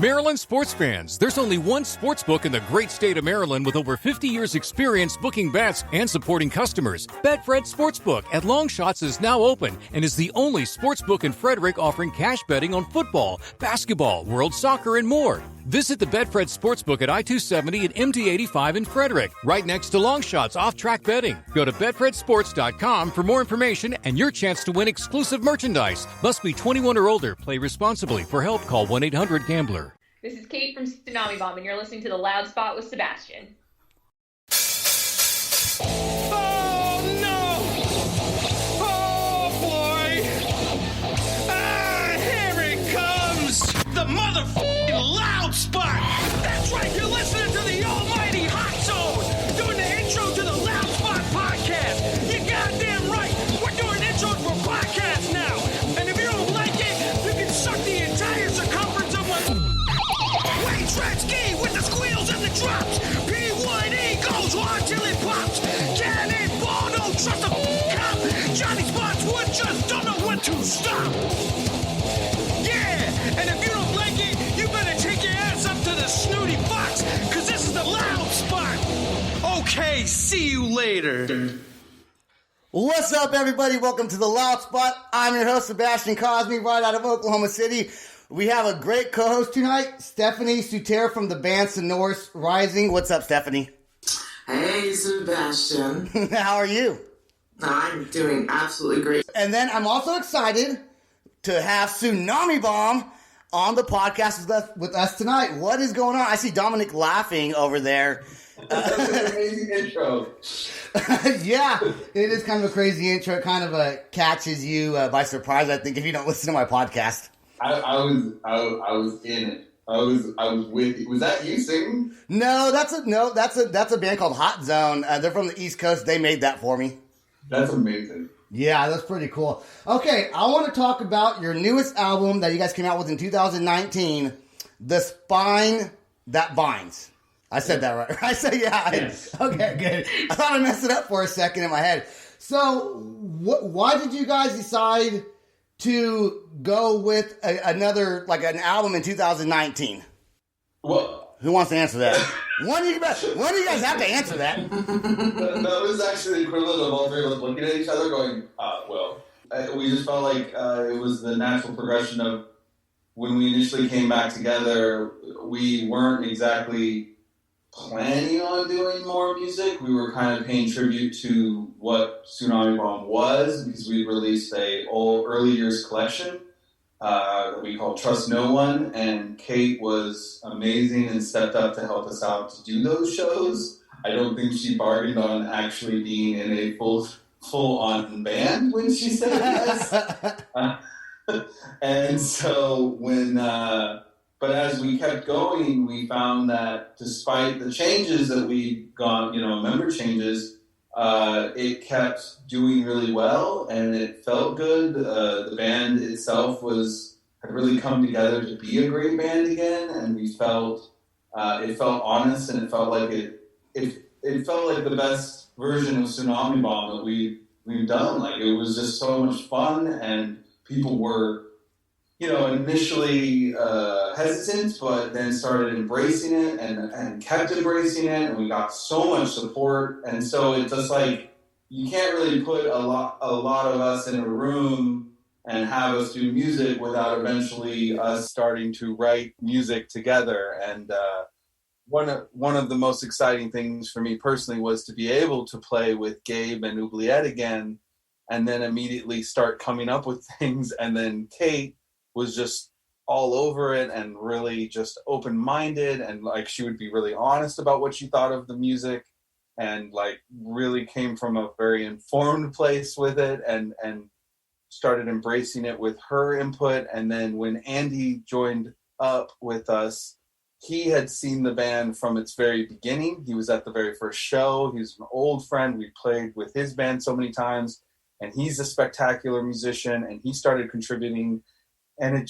Maryland sports fans, there's only one sports book in the great state of Maryland with over 50 years experience booking bets and supporting customers. Betfred Sportsbook at Longshots is now open and is the only sportsbook in Frederick offering cash betting on football, basketball, world soccer, and more. Visit the Betfred Sportsbook at I-270 and MD-85 in Frederick, right next to Longshots off-track betting. Go to betfredsports.com for more information and your chance to win exclusive merchandise. Must be 21 or older. Play responsibly. For help, call 1-800-GAMBLER. This is Kate from Tsunami Bomb, and you're listening to The Loud Spot with Sebastian. Oh, no! Oh, boy! Ah, here it comes! The motherfucking Loud Spot! That's right, you're listening to the almighty Hot Zone! Doing the intro to the Loud Spot podcast! You're goddamn right! We're doing intros for podcasts now! And if you don't like it, you can suck the entire circumference of my... Wayne Tretzky with the squeals and the drops! P1E goes on till it pops! Cannonball, don't trust a cop! Johnny Spotswood just don't know when to stop! Yeah! And if you don't like it, you better take your ass up to the Snooty Fox, cause this is the Loud Spot! Okay, see you later! What's up, everybody? Welcome to the Loud Spot. I'm your host, Sebastian Cosme, right out of Oklahoma City. We have a great co-host tonight, Stephanie Sutera from the band Sonorous Rising. What's up, Stephanie? Hey, Sebastian. How are you? I'm doing absolutely great. And then I'm also excited to have Tsunami Bomb on the podcast with us tonight. What is going on? I see Dominic laughing over there. That's an amazing intro. Yeah, it is kind of a crazy intro. It kind of catches you by surprise, I think, if you don't listen to my podcast. I was in it. I was with you. Was that you singing? No, that's a band called Hot Zone. They're from the East Coast. They made that for me. That's amazing. Yeah, that's pretty cool. Okay, I want to talk about your newest album that you guys came out with in 2019, The Spine That Binds. I said that right. I said, yeah. Yes. Okay, good. I thought I messed it up for a second in my head. So, why did you guys decide to go with another, like an album in 2019? Well, who wants to answer that? One of you guys have to answer that. that was actually the equivalent of all three of us looking at each other going, we just felt like it was the natural progression of when we initially came back together. We weren't exactly planning on doing more music. We were kind of paying tribute to what Tsunami Bomb was, because we released a early years collection that we called Trust No One, and Kate was amazing and stepped up to help us out to do those shows. I don't think she bargained on actually being in a full-on band when she said yes. And so but as we kept going, we found that despite the changes that we'd gone, member changes, it kept doing really well and it felt good. The band itself had really come together to be a great band again, and we felt it felt honest, and it felt like it felt like the best version of Tsunami Bomb that we've done. Like, it was just so much fun, and people were initially hesitant, but then started embracing it and kept embracing it, and we got so much support. And so it's just like, you can't really put a lot of us in a room and have us do music without eventually us starting to write music together. And one of the most exciting things for me personally was to be able to play with Gabe and Oubliette again, and then immediately start coming up with things. And then Kate was just all over it and really just open-minded, and like she would be really honest about what she thought of the music, and like really came from a very informed place with it, and started embracing it with her input. And then when Andy joined up with us, he had seen the band from its very beginning. He was at the very first show. He's an old friend. We played with his band so many times, and he's a spectacular musician, and he started contributing. And it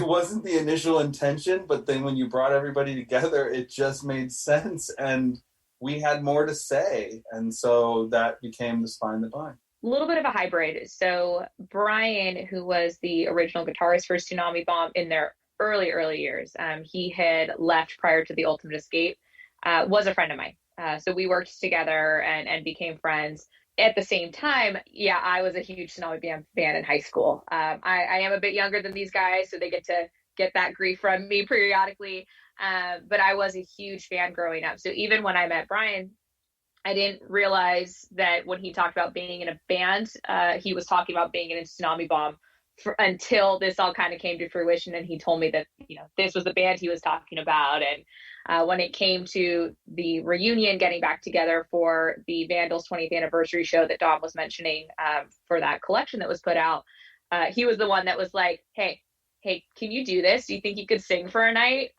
wasn't the initial intention, but then when you brought everybody together, it just made sense, and we had more to say. And so that became The Spine That Binds. little bit of a hybrid. So Brian, who was the original guitarist for Tsunami Bomb in their early years, he had left prior to the Ultimate Escape, was a friend of mine. So we worked together and became friends. At the same time, yeah, I was a huge Tsunami Bomb fan in high school. I am a bit younger than these guys, so they get that grief from me periodically. But I was a huge fan growing up. So even when I met Brian, I didn't realize that when he talked about being in a band, he was talking about being in a Tsunami Bomb until this all kind of came to fruition. And he told me that, this was the band he was talking about. And when it came to the reunion, getting back together for the Vandals 20th anniversary show that Dom was mentioning for that collection that was put out, he was the one that was like, hey, can you do this? Do you think you could sing for a night?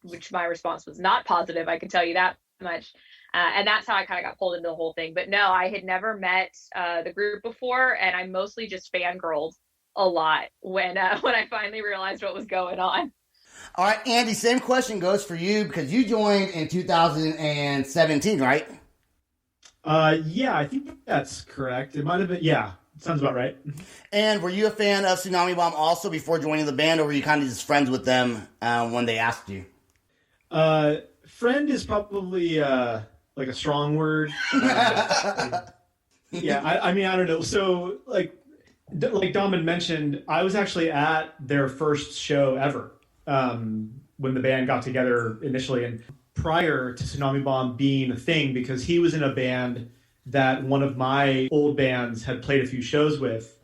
Which my response was not positive, I can tell you that much. And that's how I kind of got pulled into the whole thing. But no, I had never met the group before, and I mostly just fangirled a lot when I finally realized what was going on. All right, Andy, same question goes for you because you joined in 2017, right? Yeah, I think that's correct. It might have been, yeah, sounds about right. And were you a fan of Tsunami Bomb also before joining the band, or were you kind of just friends with them when they asked you? Friend is probably like a strong word. Yeah, I mean, I don't know. So like Dom had mentioned, I was actually at their first show ever when the band got together initially, and prior to Tsunami Bomb being a thing, because he was in a band that one of my old bands had played a few shows with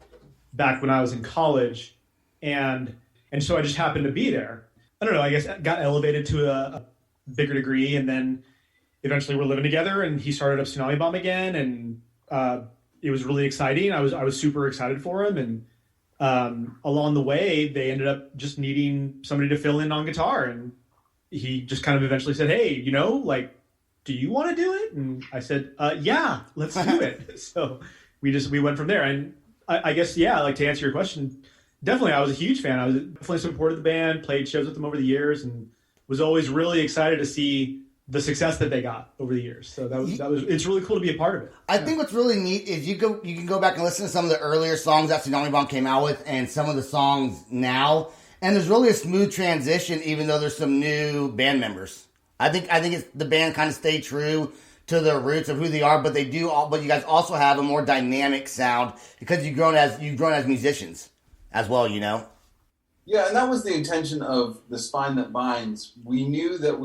back when I was in college, and so I just happened to be there. I don't know, I guess got elevated to a bigger degree, and then eventually we're living together, and he started up Tsunami Bomb again, and it was really exciting. I was super excited for him, and along the way, they ended up just needing somebody to fill in on guitar, and he just kind of eventually said, hey, like, do you want to do it? And I said, yeah, let's do it. So we went from there. And I guess, yeah, like to answer your question, definitely I was a huge fan. I was definitely supported the band, played shows with them over the years, and was always really excited to see the success that they got over the years. So that was it's really cool to be a part of it. I think what's really neat is you can go back and listen to some of the earlier songs that Tsunami Bomb came out with and some of the songs now, and there's really a smooth transition even though there's some new band members. I think it's the band kind of stayed true to their roots of who they are, but but you guys also have a more dynamic sound because you've grown as musicians as well, Yeah, and that was the intention of The Spine That Binds. We knew that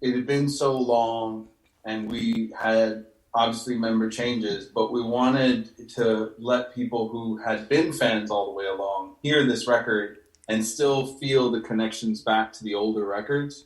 it had been so long and we had obviously member changes, but we wanted to let people who had been fans all the way along hear this record and still feel the connections back to the older records.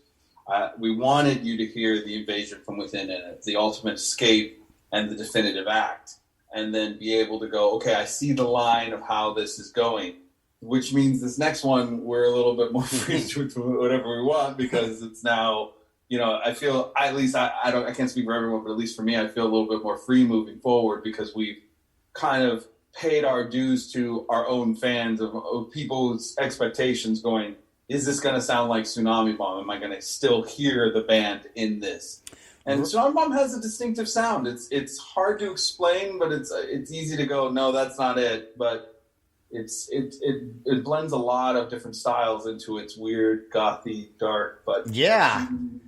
We wanted you to hear the Invasion from Within in it, the Ultimate Escape and the Definitive Act, and then be able to go, okay, I see the line of how this is going. Which means this next one, we're a little bit more free to do whatever we want because it's now, I feel, at least I can't speak for everyone, but at least for me, I feel a little bit more free moving forward because we've kind of paid our dues to our own fans of people's expectations going, is this going to sound like Tsunami Bomb? Am I going to still hear the band in this? And Tsunami Bomb has a distinctive sound. It's hard to explain, but it's easy to go, no, that's not it. But it blends a lot of different styles into its weird, gothy, dark, but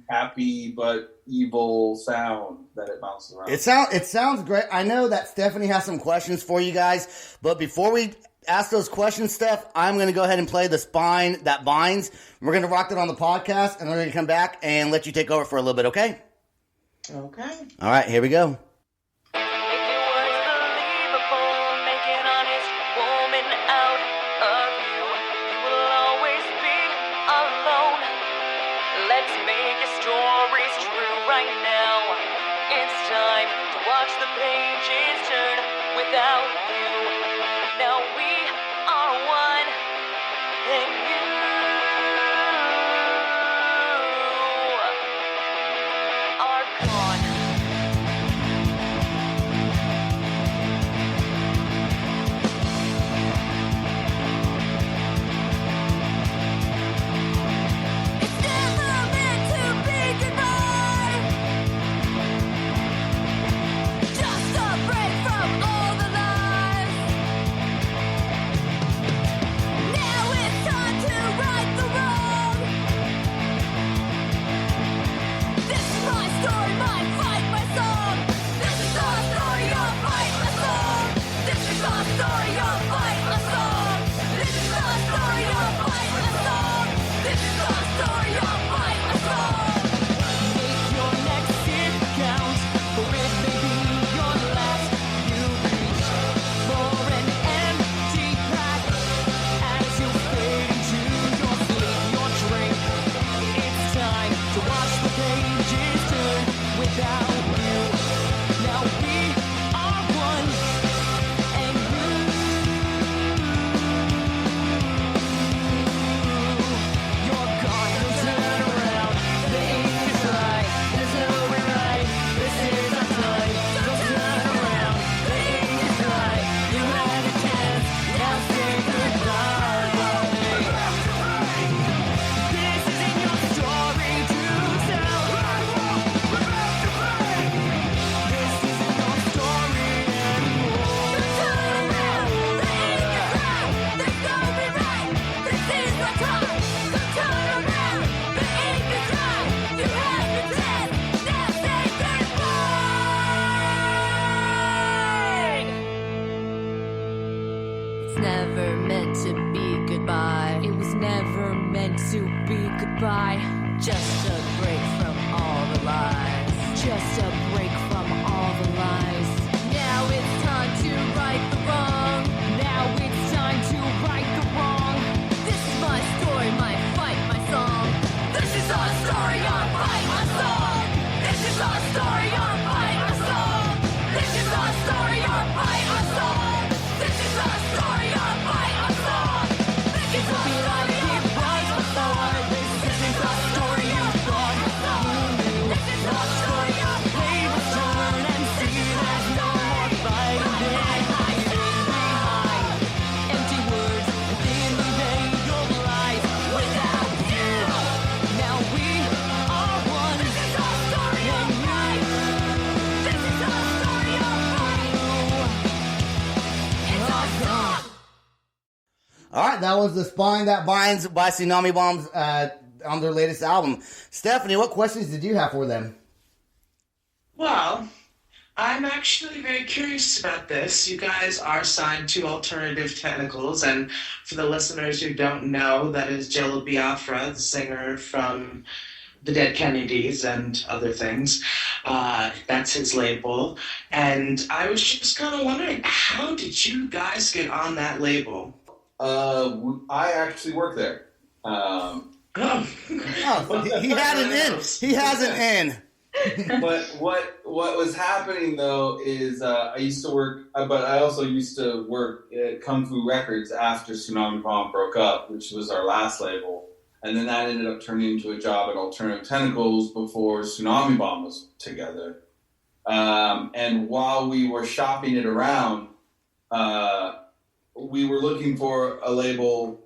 happy but evil sound that it bounces around. It sounds great. I know that Stephanie has some questions for you guys, but before we ask those questions, Steph, I'm going to go ahead and play The Spine That Binds. We're going to rock it on the podcast, and we're going to come back and let you take over for a little bit, okay? Okay. All right, here we go. Just a break from all the lies. to be goodbye. Just a break from all the lies. Just a break from all the lies. Now it's time to right the wrong. Now it's time to right the wrong. This is my story, my fight, my song. This is our story, our fight, our song. This is our story, our fight, our song. This is our story, our fight, our song. This is our story, our fight, our song. This is our story, our fight, our song. This is our story, our fight, our song. This is our story, our pain was torn and see there's no more fighting. Behind empty words, within the veil of lies. Without you, now we are one. This is our story, our fight. This is our story, our fight. It's our song. All right, that was The Spine That Binds by Tsunami Bombs on their latest album. Stephanie, what questions did you have for them? Well, I'm actually very curious about this. You guys are signed to Alternative Tentacles, and for the listeners who don't know, that is Jello Biafra, the singer from the Dead Kennedys and other things. That's his label. And I was just kind of wondering, how did you guys get on that label? I actually work there. Oh, he had an in. He has an in. But what was happening though is I used to work, but I also used to work at Kung Fu Records after Tsunami Bomb broke up, which was our last label, and then that ended up turning into a job at Alternative Tentacles before Tsunami Bomb was together. And while we were shopping it around, we were looking for a label.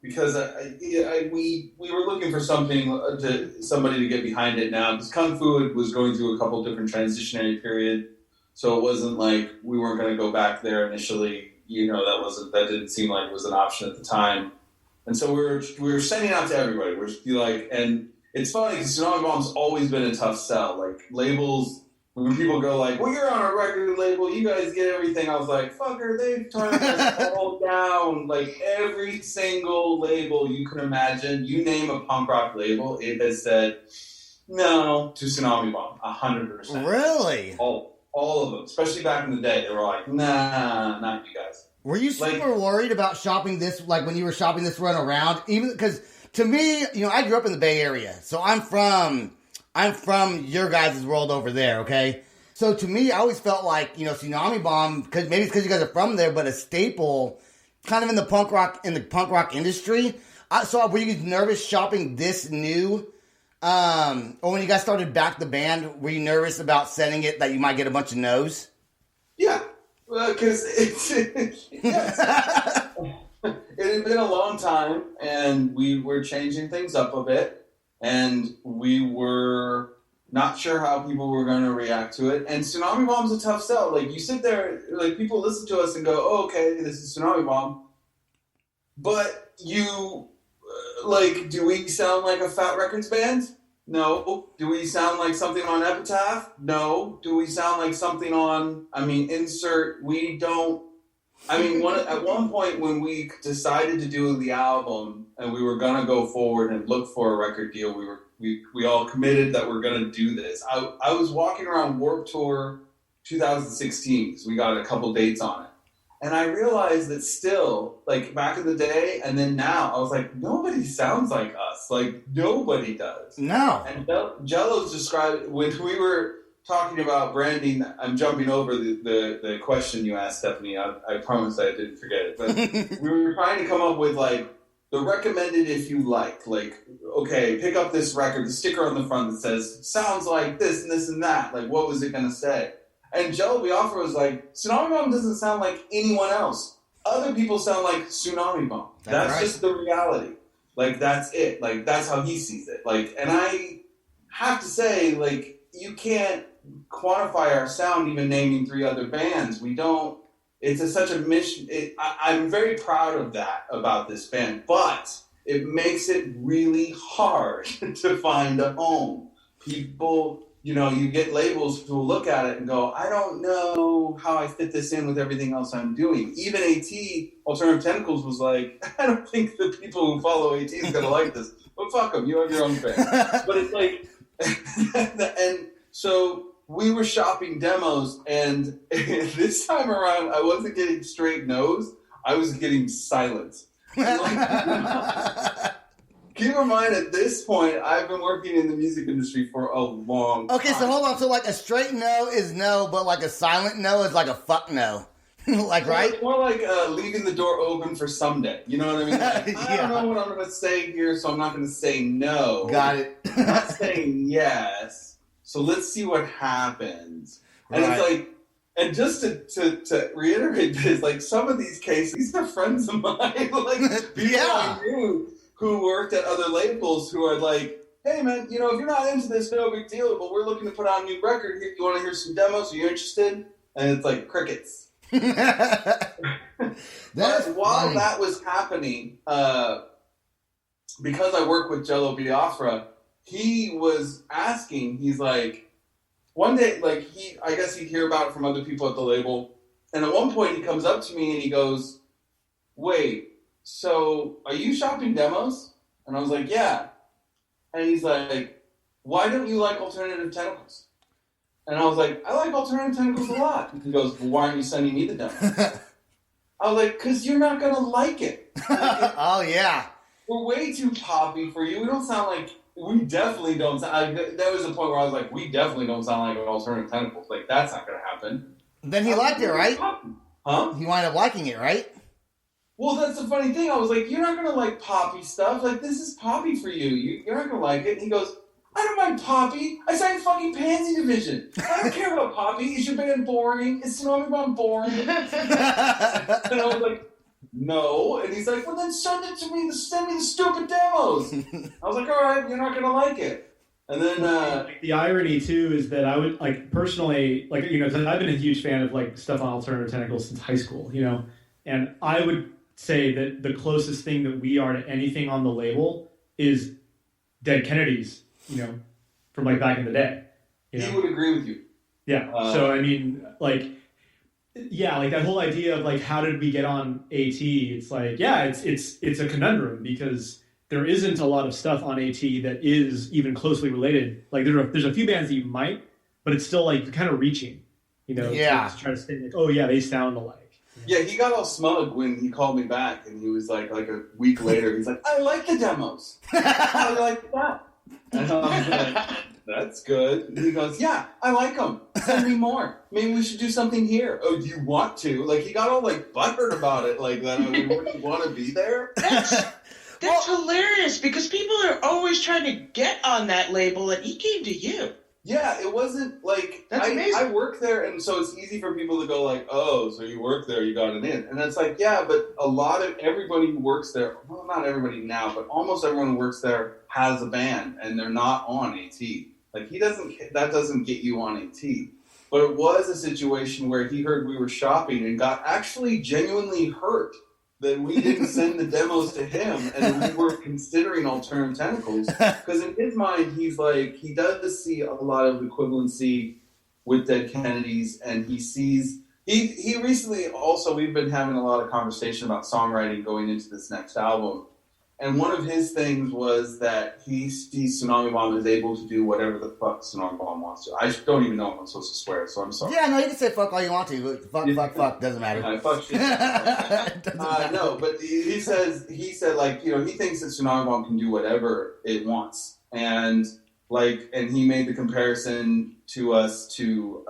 Because we were looking for somebody to get behind it now. Because Kung Fu was going through a couple different transitionary period, so it wasn't like we weren't going to go back there initially. You know, that didn't seem like it was an option at the time. And so we were sending out to everybody. We're just like, and it's funny because Tsunami Bomb's always been a tough sell. Like labels, when people go like, "Well, you're on a record label, you guys get everything," I was like, "Fucker, they've turned us all down." Like every single label you can imagine, you name a punk rock label, it has said no to Tsunami Bomb, 100%. Really? All of them, especially back in the day, they were like, "Nah, not you guys." Were you super worried about shopping this, like when you were shopping this run around? Even because to me, you know, I grew up in the Bay Area, so I'm from your guys' world over there, okay? So to me, I always felt like, you know, Tsunami Bomb, because maybe it's because you guys are from there, but a staple kind of in the punk rock industry. So were you nervous shopping this new? Or when you guys started back the band, were you nervous about sending it that you might get a bunch of no's? Yeah, because it had been a long time, and we were changing things up a bit. And we were not sure how people were going to react to it. And Tsunami Bomb's a tough sell. Like, you sit there, like, people listen to us and go, "Oh, okay, this is Tsunami Bomb." But you, like, do we sound like a Fat Records band? No. Do we sound like something on Epitaph? No. Do we sound like something on, insert, we don't. At one point when we decided to do the album and we were going to go forward and look for a record deal, we all committed that we're going to do this. I was walking around Warped Tour 2016 because we got a couple dates on it. And I realized that still, like back in the day and then now, I was like, nobody sounds like us. Like, nobody does. No. And Jello's described, when we were talking about branding, I'm jumping over the question you asked, Stephanie. I promise I didn't forget it. But we were trying to come up with, like, the recommended if you like. Like, okay, pick up this record, the sticker on the front that says, sounds like this and this and that. Like, what was it going to say? And Jello Biafra was like, Tsunami Bomb doesn't sound like anyone else. Other people sound like Tsunami Bomb. That's right. Just the reality. Like, that's it. Like, that's how he sees it. Like, and I have to say, like, you can't quantify our sound even naming three other bands. We don't. It's such a mission. I'm very proud of that about this band, but it makes it really hard to find a home. People, you get labels who will look at it and go, I don't know how I fit this in with everything else I'm doing. Even AT, Alternative Tentacles, was like, I don't think the people who follow AT is going to like this. But fuck them, you have your own fans. But it's like, and so we were shopping demos, and this time around, I wasn't getting straight no's, I was getting silence. Keep in mind, at this point, I've been working in the music industry for a long time. Okay, so hold on. So, like, a straight no is no, but, like, a silent no is like a fuck no. Like, right? More like leaving the door open for someday. You know what I mean? Like, I don't know what I'm going to say here, so I'm not going to say no. Got it. I'm not saying yes. So let's see what happens. And Right. it's like, and just to reiterate this, like, some of these cases, these are friends of mine. Like, people I knew who worked at other labels who are like, hey, man, if you're not into this, no big deal, but we're looking to put out a new record. You want to hear some demos? Are you interested? And it's like crickets. That's while funny. that was happening, because I work with Jello Biafra, he was asking, he's like, one day, like, I guess he'd hear about it from other people at the label, and at one point he comes up to me and he goes, wait, so are you shopping demos? And I was like, yeah. And he's like, why don't you like Alternative Tentacles? And I was like, I like Alternative Tentacles a lot. He goes, well, why aren't you sending me the demo? I was like, because you're not going to like it. Oh, yeah. We're way too poppy for you. We don't sound like, we definitely don't sound, that was the point where I was like, we definitely don't sound like Alternative Tentacles. Like, that's not going to happen. Then he liked it, right? Huh? He wound up liking it, right? Well, that's the funny thing. I was like, you're not going to like poppy stuff. Like, this is poppy for you. You're not going to like it. And he goes, I don't mind poppy. I sang fucking Pansy Division. I don't care about poppy. Is your band boring? Is Tsunami Bomb boring? And I was like, no. And he's like, well, then send it to me. Send me the stupid demos. I was like, all right, you're not going to like it. And then like, the irony too is that I would like personally, like, I've been a huge fan of like stuff on Alternative Tentacles since high school, and I would say that the closest thing that we are to anything on the label is Dead Kennedys, from like back in the day. He would agree with you. Yeah. So I mean, like, yeah, like that whole idea of like how did we get on AT? It's like, yeah, it's a conundrum because there isn't a lot of stuff on AT that is even closely related. Like there's a few bands that you might, but it's still like kind of reaching, Yeah. to try to say like, oh yeah, they sound alike. Yeah, he got all smug when he called me back, and he was like a week later, he's like, I like the demos. I like that. And I was like, that's good. And he goes, yeah, I like them. Send me more. Maybe we should do something here. Oh, do you want to? Like, he got all, like, butthurt about it, like, that I wouldn't want to be there. That's hilarious, because people are always trying to get on that label, and he came to you. Yeah, it wasn't, like, That's amazing. I work there, and so it's easy for people to go, like, oh, so you work there, you got it in. And it's like, yeah, but everybody who works there, well, not everybody now, but almost everyone who works there has a band, and they're not on AT. Like, that doesn't get you on AT. But it was a situation where he heard we were shopping and got actually genuinely hurt that we didn't send the demos to him and we were considering Alternative Tentacles. Because in his mind, he's like, he does see a lot of equivalency with Dead Kennedys, and he sees, he recently also, we've been having a lot of conversation about songwriting going into this next album. And one of his things was that he sees Tsunami Bomb is able to do whatever the fuck Tsunami Bomb wants to. I don't even know if I'm supposed to swear, so I'm sorry. Yeah, no, you can say fuck all you want to. Fuck, doesn't matter. Fuck shit. No, but he said, like, he thinks that Tsunami Bomb can do whatever it wants. And, like, and he made the comparison to us to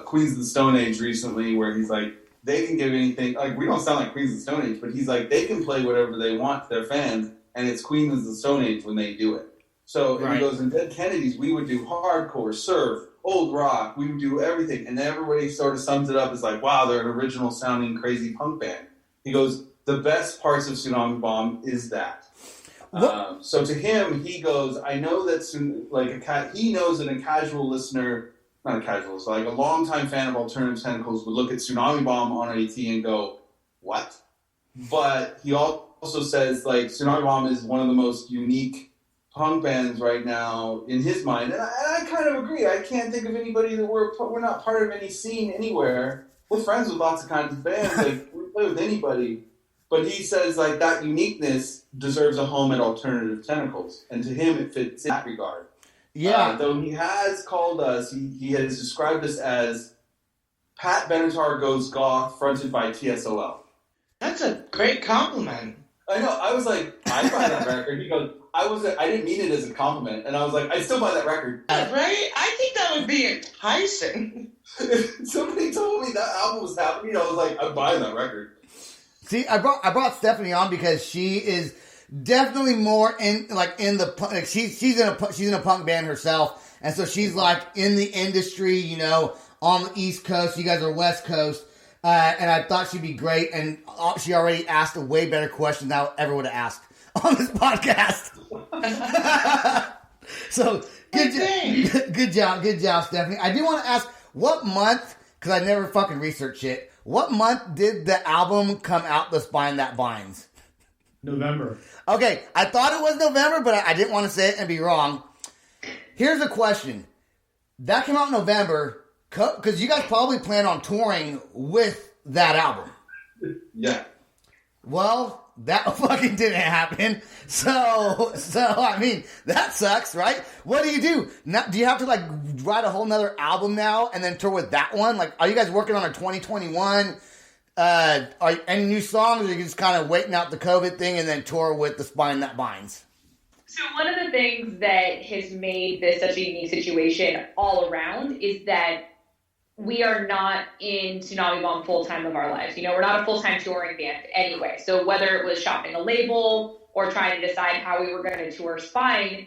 Queens of the Stone Age recently, where he's like, they can give anything, like, we don't sound like Queens of the Stone Age, but he's like, they can play whatever they want to their fans, and it's Queens of the Stone Age when they do it. So, and he goes, in Dead Kennedys, we would do hardcore, surf, old rock, we would do everything, and everybody sort of sums it up as like, wow, they're an original sounding crazy punk band. He goes, the best parts of Tsunami Bomb is that. So to him, he goes, I know that, he knows that a casual listener, not a casualist, like a longtime fan of Alternative Tentacles would look at Tsunami Bomb on AT and go, what? But he also says, like, Tsunami Bomb is one of the most unique punk bands right now in his mind, and I kind of agree. I can't think of anybody that we're not part of any scene anywhere. We're friends with lots of kinds of bands. Like, we play with anybody. But he says, like, that uniqueness deserves a home at Alternative Tentacles. And to him, it fits in that regard. Yeah. Though he has called us, he has described us as Pat Benatar Goes Goth, fronted by TSOL. That's a great compliment. I know. I was like, I buy that record. He goes, I didn't mean it as a compliment. And I was like, I still buy that record. Right? I think that would be enticing. If somebody told me that album was happening, I was like, I'm buying that record. See, I brought Stephanie on because she is definitely more in the punk. Like she's in a punk band herself, and so she's like in the industry, you know, on the East Coast. You guys are West Coast, and I thought she'd be great. And she already asked a way better question than I ever would have asked on this podcast. So good job, Stephanie. I do want to ask what month, because I never fucking researched it. What month did the album come out, The Spine That Binds? November. Okay, I thought it was November, but I didn't want to say it and be wrong. Here's a question. That came out in November, because you guys probably plan on touring with that album. Yeah. Well, that fucking didn't happen. So I mean, that sucks, right? What do you do? Now, do you have to like write a whole nother album now and then tour with that one? Like, are you guys working on a 2021? Are any new songs, or are you just kind of waiting out the COVID thing and then tour with The Spine That Binds? So one of the things that has made this such a unique situation all around is that we are not in Tsunami Bomb full-time of our lives. You know, we're not a full-time touring band anyway. So whether it was shopping a label or trying to decide how we were going to tour Spine,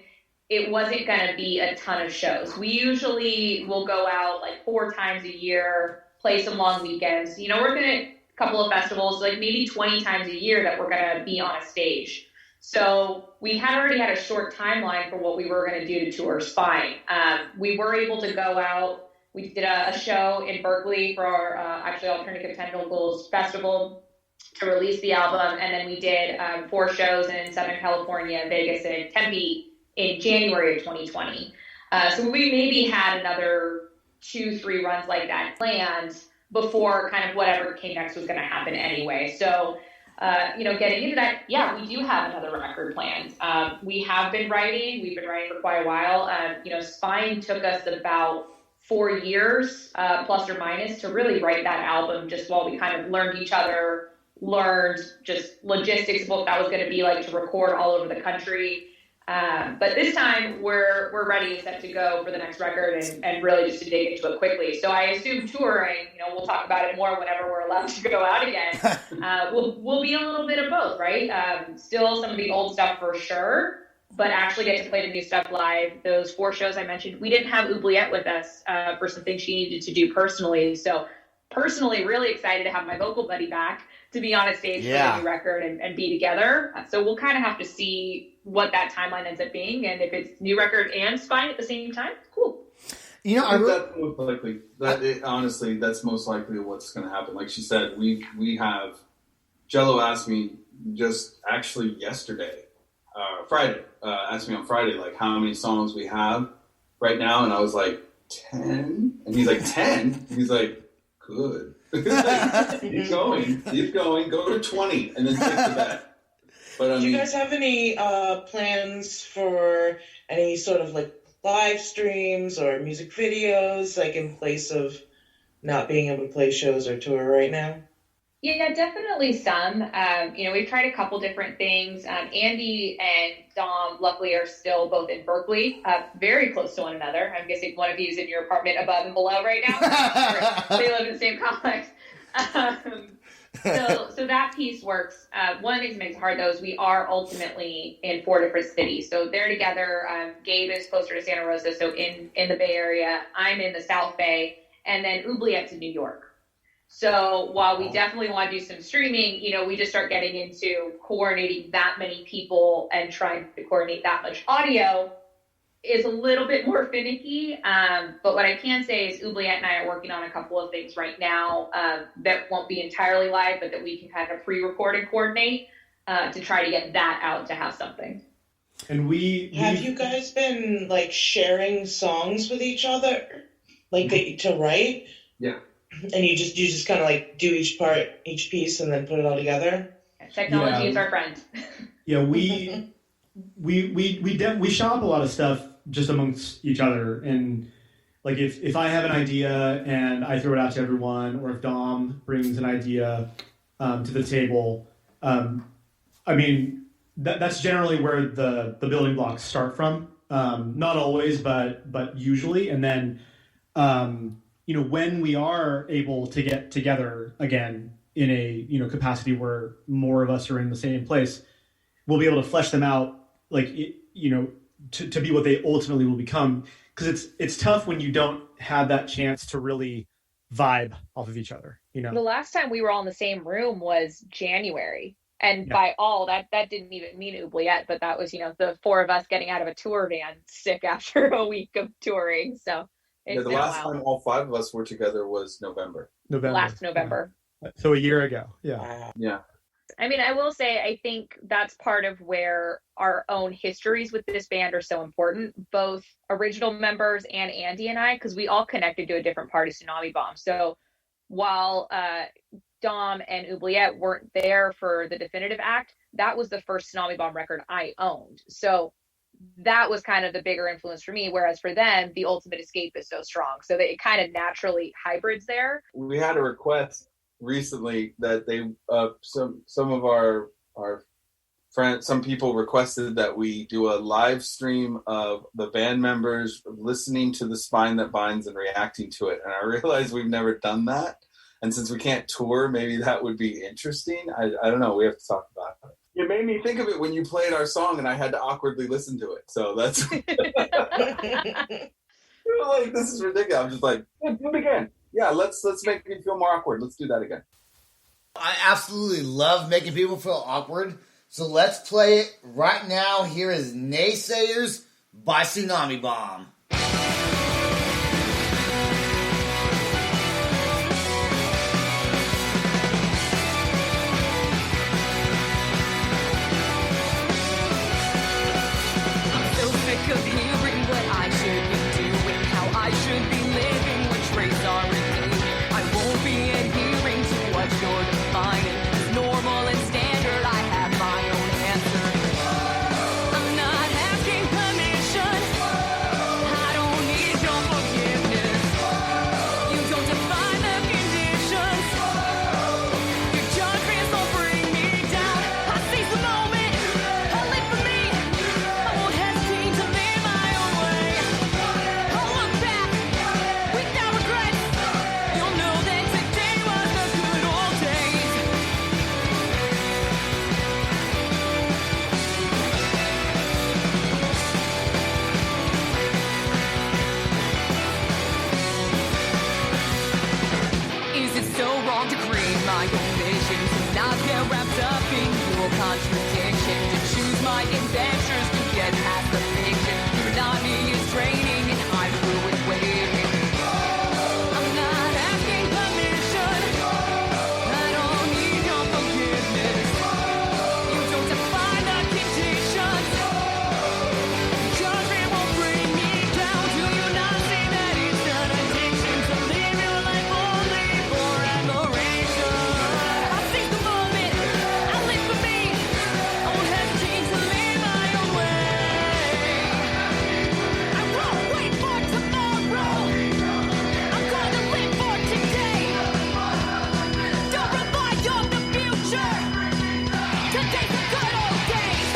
it wasn't going to be a ton of shows. We usually will go out like 4 times a year, play some long weekends. You know, we're going to a couple of festivals, like maybe 20 times a year that we're going to be on a stage. So we had already had a short timeline for what we were going to do to tour Spine. We were able to go out. We did a show in Berkeley for our actually Alternative Tentacles Festival to release the album. And then we did 4 shows in Southern California, Vegas, and Tempe in January of 2020. So we maybe had another 2-3 runs like that planned before kind of whatever came next was going to happen anyway. So, you know, getting into that, yeah, we do have another record planned. We have been writing. We've been writing for quite a while. You know, Spine took us about 4 years, plus or minus, to really write that album, just while we kind of learned each other, learned just logistics of what that was going to be like to record all over the country. But this time we're ready and set to go for the next record and really just to dig into it quickly. So I assume touring, you know, we'll talk about it more whenever we're allowed to go out again. We'll be a little bit of both, right? Still some of the old stuff for sure, but actually get to play the new stuff live. Those 4 shows I mentioned, we didn't have Oubliette with us for some things she needed to do personally. So personally, really excited to have my vocal buddy back to be on a stage for the new record and be together. So we'll kind of have to see what that timeline ends up being, and if it's new record and Spine at the same time, cool. You know, that's most likely. Honestly, that's most likely what's going to happen. Like she said, we have. Jello asked me just actually yesterday, Friday. Asked me on Friday like how many songs we have right now, and I was like 10, and he's like 10. He's like, good. Keep going, go to 20, and then stick to that. But do you guys have any plans for any sort of like live streams or music videos, like in place of not being able to play shows or tour right now? Yeah, definitely some. You know, we've tried a couple different things. Andy and Dom, luckily, are still both in Berkeley, very close to one another. I'm guessing one of you is in your apartment above and below right now. They live in the same complex. So that piece works. One of the things that makes it hard, though, is we are ultimately in 4 different cities. So they're together. Gabe is closer to Santa Rosa, so in the Bay Area. I'm in the South Bay. And then Oubliette's in New York. So while we definitely want to do some streaming, you know, we just start getting into coordinating that many people and trying to coordinate that much audio is a little bit more finicky. But what I can say is Oubliette and I are working on a couple of things right now that won't be entirely live, but that we can kind of pre-record and coordinate to try to get that out to have something. And Have you guys been like sharing songs with each other, like to write? Yeah. And you just kind of like do each piece, and then put it all together. Technology is our friend. Yeah, we shop a lot of stuff just amongst each other, and like if I have an idea and I throw it out to everyone, or if Dom brings an idea to the table, I mean that's generally where the building blocks start from. Not always, but usually, and then when we are able to get together again in a capacity where more of us are in the same place, we'll be able to flesh them out, like to be what they ultimately will become. Because it's tough when you don't have that chance to really vibe off of each other. The last time we were all in the same room was January, and by all that didn't even mean oubliette, but that was the four of us getting out of a tour van sick after a week of touring. So the last time all five of us were together was last November. So a year ago. Yeah. Yeah. I mean, I will say, I think that's part of where our own histories with this band are so important, both original members and Andy and I, because we all connected to a different part of Tsunami Bomb. So while Dom and Oubliette weren't there for the definitive act, that was the first Tsunami Bomb record I owned. So that was kind of the bigger influence for me, whereas for them, The Ultimate Escape is so strong. So that it kind of naturally hybrids there. We had a request recently that they some of our friends, some people requested that we do a live stream of the band members listening to The Spine That Binds and reacting to it, and I realized we've never done that, and since we can't tour, maybe that would be interesting. I don't know, we have to talk about it. It made me think of it when you played our song and I had to awkwardly listen to it, so that's like, this is ridiculous. I'm just like, do it again. Yeah, let's make me feel more awkward. Let's do that again. I absolutely love making people feel awkward. So let's play it right now. Here is Naysayers by Tsunami Bomb. I'm so sick of hearing what I should be doing, how I should be living, which traits are redeeming. I won't be adhering to what you're defining as normal and standard. I have my own answer. I'm not asking permission. I don't need your forgiveness. You don't define the conditions. Your judgments will bring me down. I seize the moment. I live for me. I won't hesitate to live my own way. I'll look back without regrets. You'll know that today was the good old days. Is it so wrong to create my own vision, to not get wrapped up in your contradiction, to choose my adventures, to get past the fiction? Monotony is draining and I'm through with waiting. I'm not asking permission. I don't need your forgiveness. You don't define the conditions. Judgment will bring me down. Do you not see that it's an addiction to live your life only for admiration? I seize the moment. I live for me. I won't hesitate to live my own way. I won't wait for tomorrow. I'm gonna live for today. Don't rely on the future. Today's the good old days.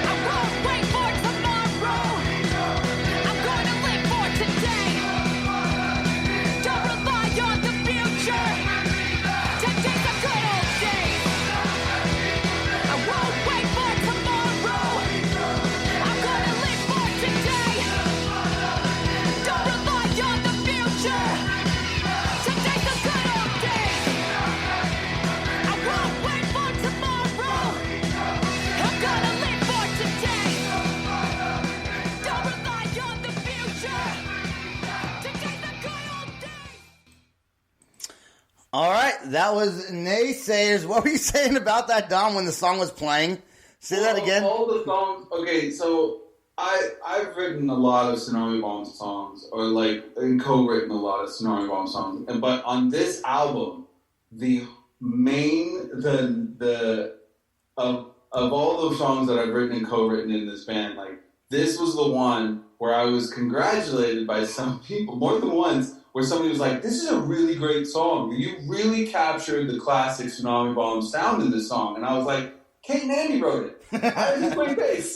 I won't wait for tomorrow. I'm gonna live for today. Don't rely on the future. Today's the good old days. I won't wait for tomorrow. I'm gonna live for today. Don't rely on the future. Today's the good old days. I won't wait for tomorrow. I'm gonna live for today. Don't rely on the future. Today's the good old days. All right, that was Naysayers. What were you saying about that, Dom, when the song was playing? Say that again. All the songs. Okay, so I've written a lot of Tsunami Bomb songs, or and co-written a lot of Tsunami Bomb songs. But on this album, the main of all those songs that I've written and co-written in this band, this was the one where I was congratulated by some people more than once, where somebody was like, "This is a really great song. You really captured the classic Tsunami Bomb sound in this song." And I was like, Kate and Andy wrote it. I just played bass.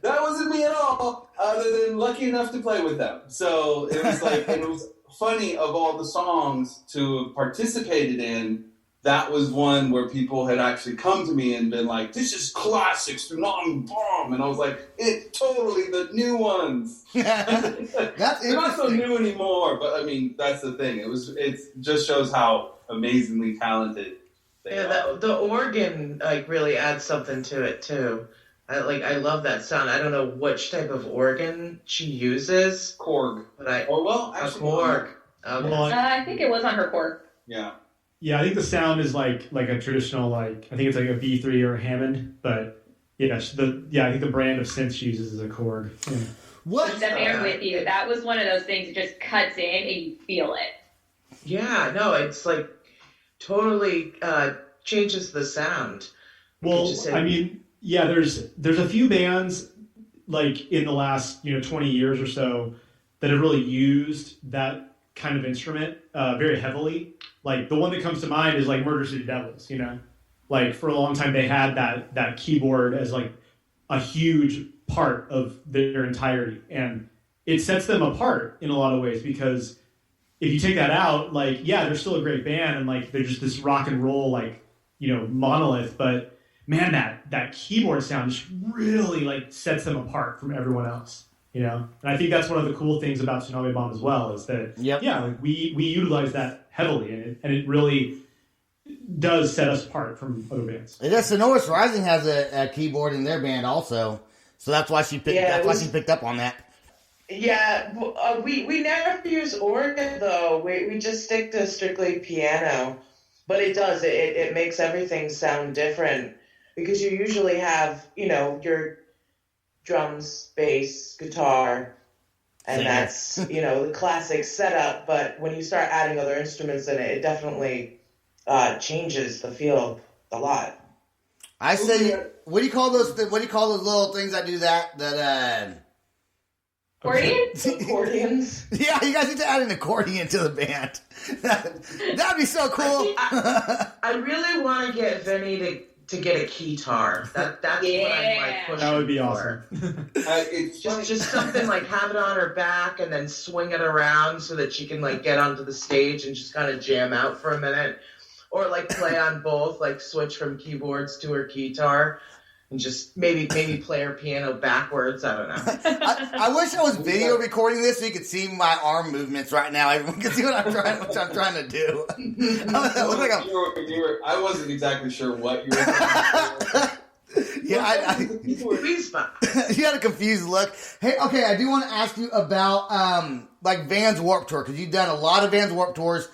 That wasn't me at all, other than lucky enough to play with them. So it was and it was funny, of all the songs to have participated in, that was one where people had actually come to me and been like, "This is classic Tsunami Bomb." And I was like, "It's totally the new ones." That's They're not so interesting. new anymore, but I mean, that's the thing. It just shows how amazingly talented they are. The organ really adds something to it too. I love that sound. I don't know which type of organ she uses. Korg. But actually, Korg. Okay. Well, I think it was on her core. Yeah. Yeah, I think the sound is like a traditional I think it's like a B3 or a Hammond, but I think the brand of synth she uses is a Korg. Yeah. What? I'm with you. That was one of those things that just cuts in and you feel it. Yeah, no, it's totally changes the sound. Well, I mean, yeah, there's a few bands in the last 20 years or so that have really used that kind of instrument very heavily. The one that comes to mind is Murder City Devils. For a long time they had that keyboard as a huge part of their entirety, and it sets them apart in a lot of ways, because if you take that out, they're still a great band, and they're just this rock and roll monolith, but man, that keyboard sound just really sets them apart from everyone else. And I think that's one of the cool things about Tsunami Bomb as well, is that we utilize that heavily, and it really does set us apart from other bands. I guess Sonoris Rising has a keyboard in their band also, so that's why she picked up on that. Yeah, we never use organ though. We just stick to strictly piano, but it makes everything sound different, because you usually have your drums, bass, guitar, and that's the classic setup. But when you start adding other instruments in it, it definitely changes the feel a lot. I say, what do you call those? What do you call those little things that do that? Accordions? Accordions? Yeah, you guys need to add an accordion to the band. That'd be so cool. I really want to get Vinny to get a keytar. That's what I'm pushing. That would be for. Awesome. It's just something have it on her back and then swing it around so that she can get onto the stage and just kind of jam out for a minute, or play on both, switch from keyboards to her guitar. And just maybe play her piano backwards. I don't know. I wish I was video recording this so you could see my arm movements right now. Everyone can see what I'm trying to do. I wasn't exactly sure what you were doing. Yeah, you had a confused look. Hey, okay, I do want to ask you about Vans Warped Tour, because you've done a lot of Vans Warped Tours.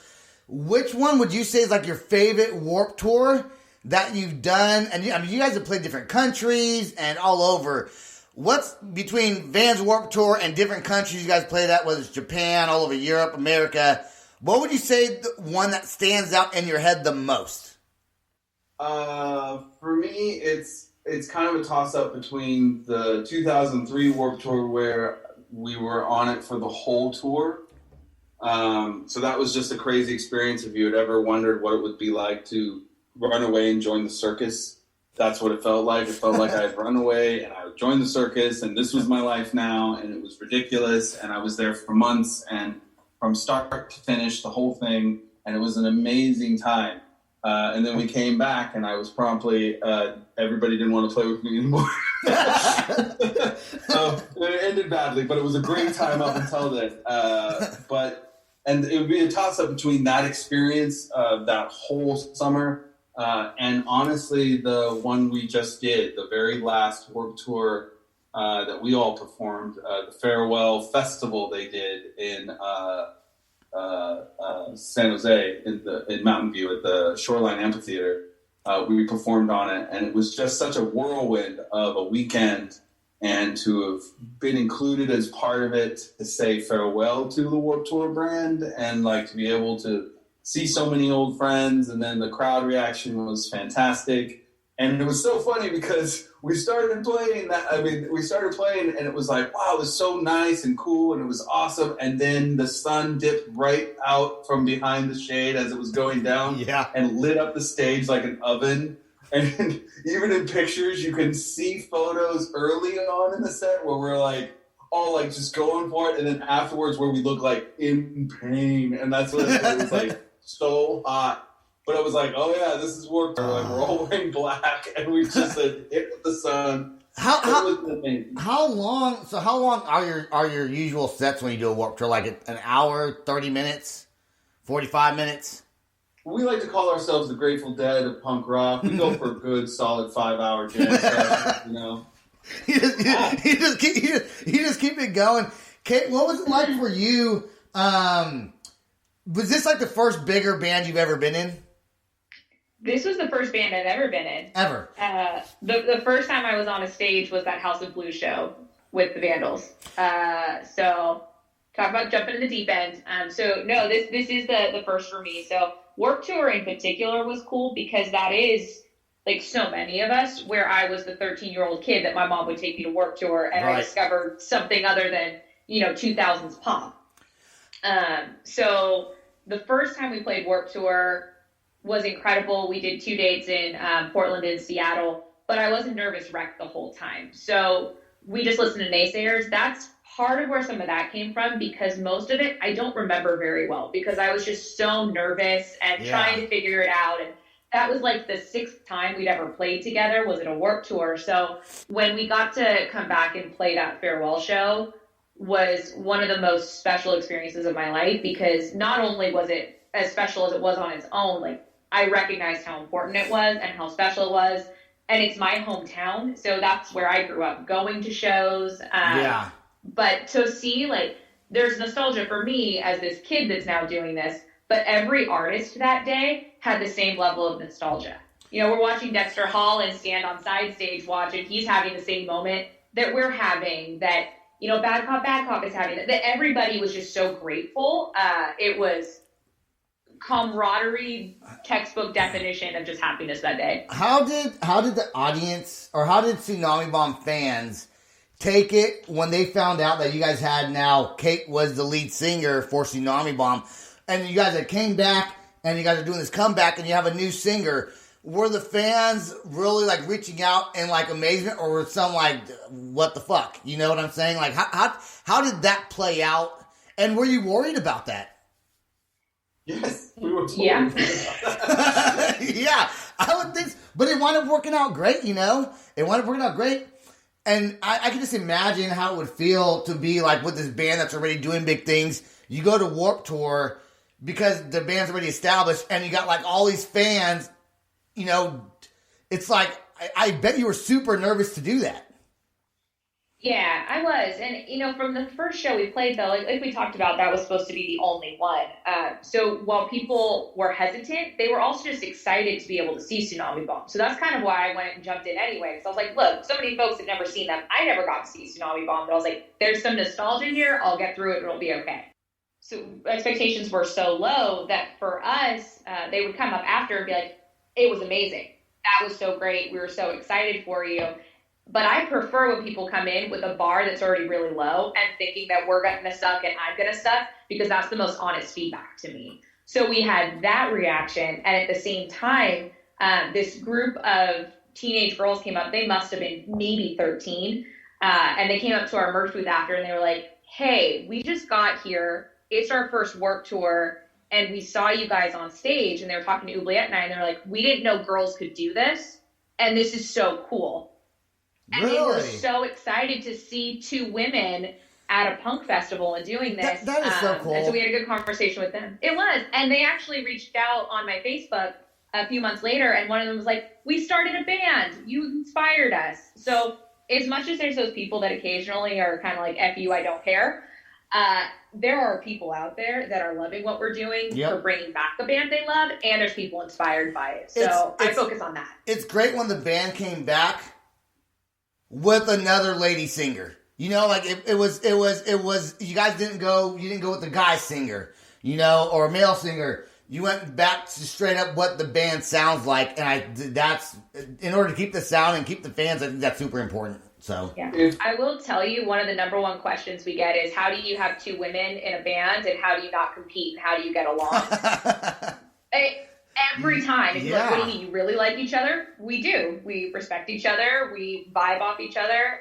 Which one would you say is your favorite Warped Tour that you've done? And you guys have played different countries and all over. What's between Vans Warped Tour and different countries you guys played at, whether it's Japan, all over Europe, America? What would you say the one that stands out in your head the most? For me, it's kind of a toss-up between the 2003 Warped Tour, where we were on it for the whole tour. So that was just a crazy experience. If you had ever wondered what it would be like to run away and join the circus, that's what it felt like. It felt like I had run away and I joined the circus, and this was my life now, and it was ridiculous, and I was there for months, and from start to finish, the whole thing, and it was an amazing time. And then we came back, and I was promptly, everybody didn't want to play with me anymore. So it ended badly, but it was a great time up until then. And it would be a toss-up between that experience, that whole summer, and honestly, the one we just did, the very last Warped Tour that we all performed, the farewell festival they did in San Jose, in Mountain View at the Shoreline Amphitheater. we performed on it, and it was just such a whirlwind of a weekend. And to have been included as part of it, to say farewell to the Warped Tour brand, and like to be able to see so many old friends, and then the crowd reaction was fantastic. And it was so funny because we started playing, and it was like, wow, it was so nice and cool, and it was awesome. And then the sun dipped right out from behind the shade as it was going down, and lit up the stage like an oven. And even in pictures, you can see photos early on in the set where we're like all like just going for it, and then afterwards where we look like in pain, and that's what it was like so hot. But I was like, oh yeah, this is Warped Tour. Like, we're all wearing black, and we just hit with the sun. How long? So how long are your usual sets when you do a Warped Tour? Like an hour, 30 minutes, 45 minutes? We like to call ourselves the Grateful Dead of punk rock. We go for a good, solid 5-hour jam session, you know. You just keep it going. Kate, what was it like for you? Was this like the first bigger band you've ever been in? This was the first band I've ever been in. Ever? The first time I was on a stage was that House of Blues show with the Vandals. So talk about jumping in the deep end. So no, this is the first for me. So Warped Tour in particular was cool because that is, like so many of us, where I was the 13-year-old kid that my mom would take me to Warped Tour, and I discovered something other than, 2000s pop. So the first time we played Warped Tour was incredible. We did 2 dates in Portland and Seattle, but I was a nervous wreck the whole time. So we just listened to naysayers. That's part of where some of that came from, because most of it I don't remember very well because I was just so nervous and trying to figure it out. And that was like the 6th time we'd ever played together was at a Warped Tour. So when we got to come back and play that farewell show was one of the most special experiences of my life, because not only was it as special as it was on its own, like I recognized how important it was and how special it was. And it's my hometown. So that's where I grew up, going to shows. But to see, like, there's nostalgia for me as this kid that's now doing this, but every artist that day had the same level of nostalgia. We're watching Dexter Holland stand on side stage watching. He's having the same moment that we're having, that, Bad Cop is having, that everybody was just so grateful. It was camaraderie, textbook definition of just happiness that day. How did the audience, or how did Tsunami Bomb fans take it when they found out that you guys had now Kate was the lead singer for Tsunami Bomb, and you guys had came back and you guys are doing this comeback and you have a new singer? Were the fans really like reaching out in like amazement, or were some like, what the fuck? You know what I'm saying? Like how did that play out, and were you worried about that? Yes, we were totally Yeah, I would think so. But it wound up working out great, It wound up working out great. And I can just imagine how it would feel to be like with this band that's already doing big things. You go to Warped Tour because the band's already established, and you got like all these fans. It's like, I bet you were super nervous to do that. Yeah, I was. And, from the first show we played, though, like we talked about, that was supposed to be the only one. So while people were hesitant, they were also just excited to be able to see Tsunami Bomb. So that's kind of why I went and jumped in anyway. So I was like, look, so many folks have never seen them. I never got to see Tsunami Bomb. But I was like, there's some nostalgia here. I'll get through it. It'll be okay. So expectations were so low that for us, they would come up after and be like, it was amazing. That was so great. We were so excited for you. But I prefer when people come in with a bar that's already really low and thinking that we're going to suck and I'm going to suck, because that's the most honest feedback to me. So we had that reaction. And at the same time, this group of teenage girls came up. They must have been maybe 13. And they came up to our merch booth after and they were like, hey, we just got here. It's our first Warped Tour. And we saw you guys on stage. And they were talking to Oubliette and I. And they were like, we didn't know girls could do this. And this is so cool. And really? They were so excited to see 2 women at a punk festival and doing this. That is so cool. And so we had a good conversation with them. It was. And they actually reached out on my Facebook a few months later, and one of them was like, we started a band. You inspired us. So as much as there's those people that occasionally are kind of like, F you, I don't care, There are people out there that are loving what we're doing Yep. for bringing back the band they love, and there's people inspired by it. So I focus on that. It's great when the band came back with another lady singer. You know, like it was. You guys didn't go with the guy singer, you know, or a male singer. You went back to straight up what the band sounds like, and that's in order to keep the sound and keep the fans. I think that's super important. So yeah, I will tell you, one of the number one questions we get is, how do you have two women in a band, and how do you not compete, and how do you get along? Every time. It's like, what do you mean, you really like each other? We do. We respect each other. We vibe off each other.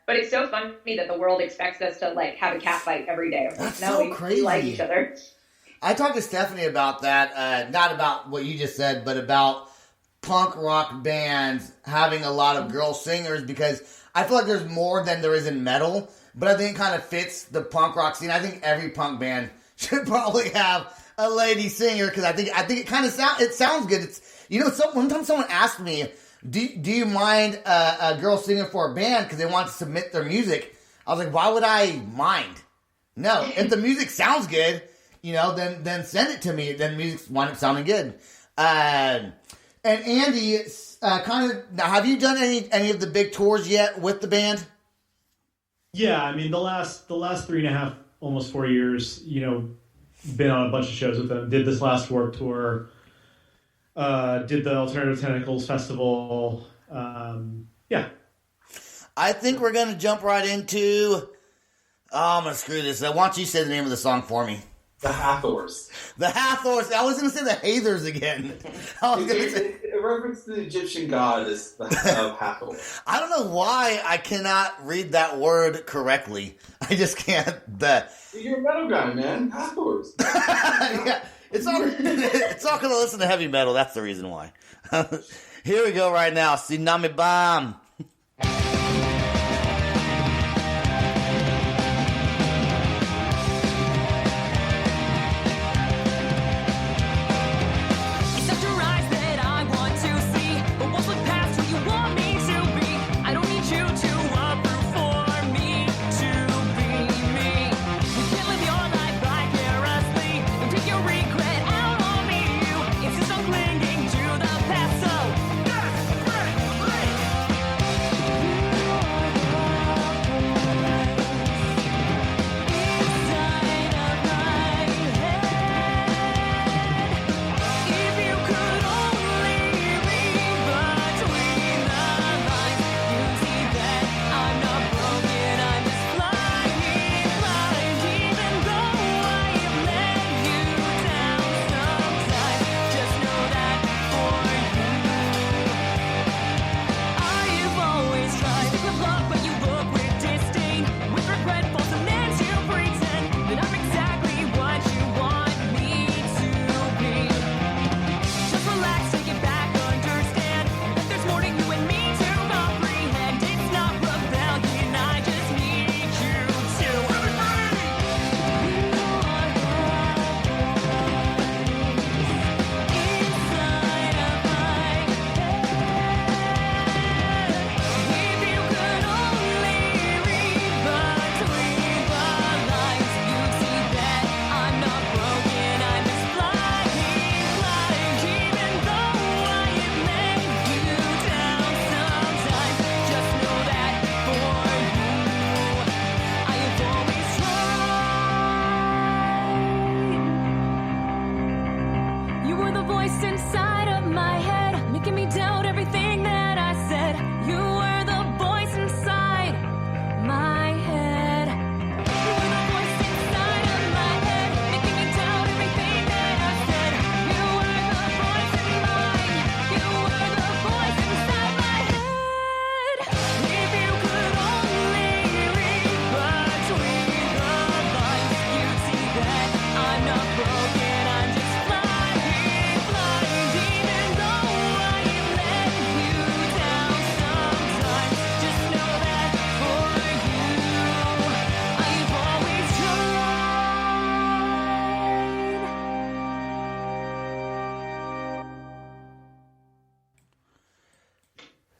But it's so funny that the world expects us to like have a cat fight every day. That's like, so no, crazy. We like each other. I talked to Stephanie about that, not about what you just said, but about punk rock bands having a lot of girl singers, because I feel like there's more than there is in metal, but I think it kind of fits the punk rock scene. I think every punk band should probably have a lady singer, because I think it kind of sounds good. It's, you know, one time someone asked me, do you mind a girl singing for a band because they want to submit their music? I was like, why would I mind? No, if the music sounds good, you know, then send it to me. Then music's wind up sounding good. And Andy, now, have you done any of the big tours yet with the band? Yeah, I mean the last 3.5, almost 4 years, you know, been on a bunch of shows with them. Did this last Warped Tour. Did the Alternative Tentacles Festival. Yeah. I think we're gonna jump right into. Oh, I'm gonna screw this. Why don't you say the name of the song for me? The Hathors. The Hathors. I was going to say the Hathors again. I was going to say. It references the Egyptian goddess of Hathor. I don't know why I cannot read that word correctly. I just can't. You're a metal guy, man. Hathors. Yeah, it's not going to listen to heavy metal. That's the reason why. Here we go right now. Tsunami Bomb.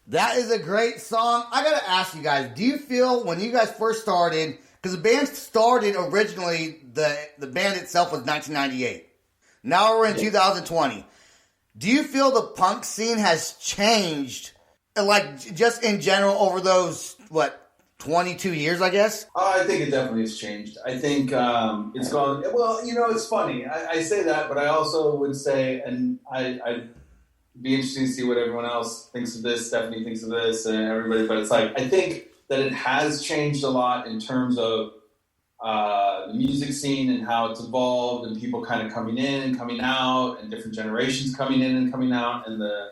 That is a great song. I gotta ask you guys, do you feel when you guys first started Because the band started originally, the band itself was 1998. Now we're in 2020. Do you feel the punk scene has changed, like, just in general over those, 22 years, I guess? I think it definitely has changed. I think it's gone. Well, it's funny. I say that, but I also would say, and I'd be interesting to see what everyone else thinks of this. Stephanie thinks of this, and everybody. But it's like, I think that it has changed a lot in terms of the music scene and how it's evolved, and people kind of coming in and coming out, and different generations coming in and coming out, and the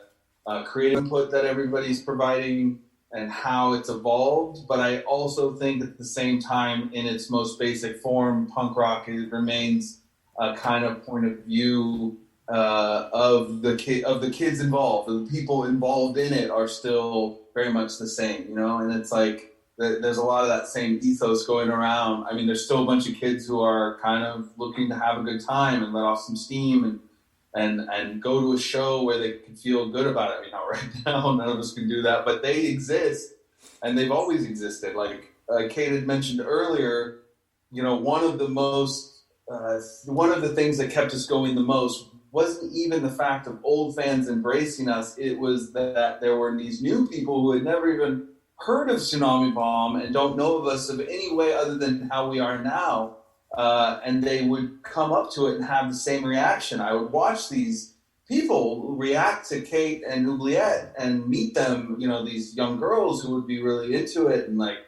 creative input that everybody's providing, and how it's evolved. But I also think at the same time, in its most basic form, punk rock remains a kind of point of view of the kids involved. The people involved in it are still very much the same, and it's like there's a lot of that same ethos going around. I mean, there's still a bunch of kids who are kind of looking to have a good time and let off some steam and go to a show where they can feel good about it. I mean, not right now, none of us can do that, but they exist, and they've always existed. Like Kate had mentioned earlier, one of the things that kept us going the most wasn't even the fact of old fans embracing us. It was that there were these new people who had never even heard of Tsunami Bomb and don't know of us of any way other than how we are now. And they would come up to it and have the same reaction. I would watch these people react to Kate and Oubliette and meet them, these young girls who would be really into it. And like,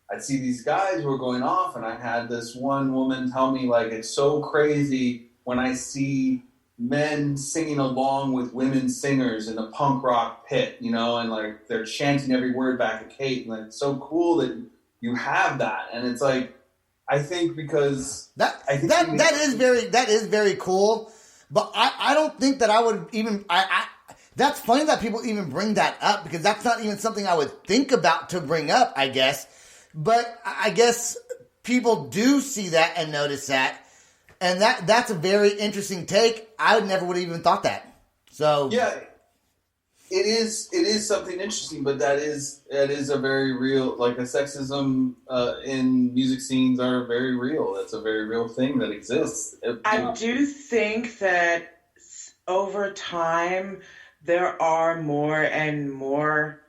I'd see these guys who were going off, and I had this one woman tell me, like, it's so crazy when I see men singing along with women singers in a punk rock pit, and like they're chanting every word back at Kate. And like, it's so cool that you have that. And it's like, I think because that is very cool, but I don't think that I would even that's funny that people even bring that up, because that's not even something I would think about to bring up, I guess. But I guess people do see that and notice that, and that's a very interesting take. I would never have even thought that. So yeah. It is something interesting, but that is a very real, like, a sexism in music scenes are very real. That's a very real thing that exists. I do think that over time there is more and more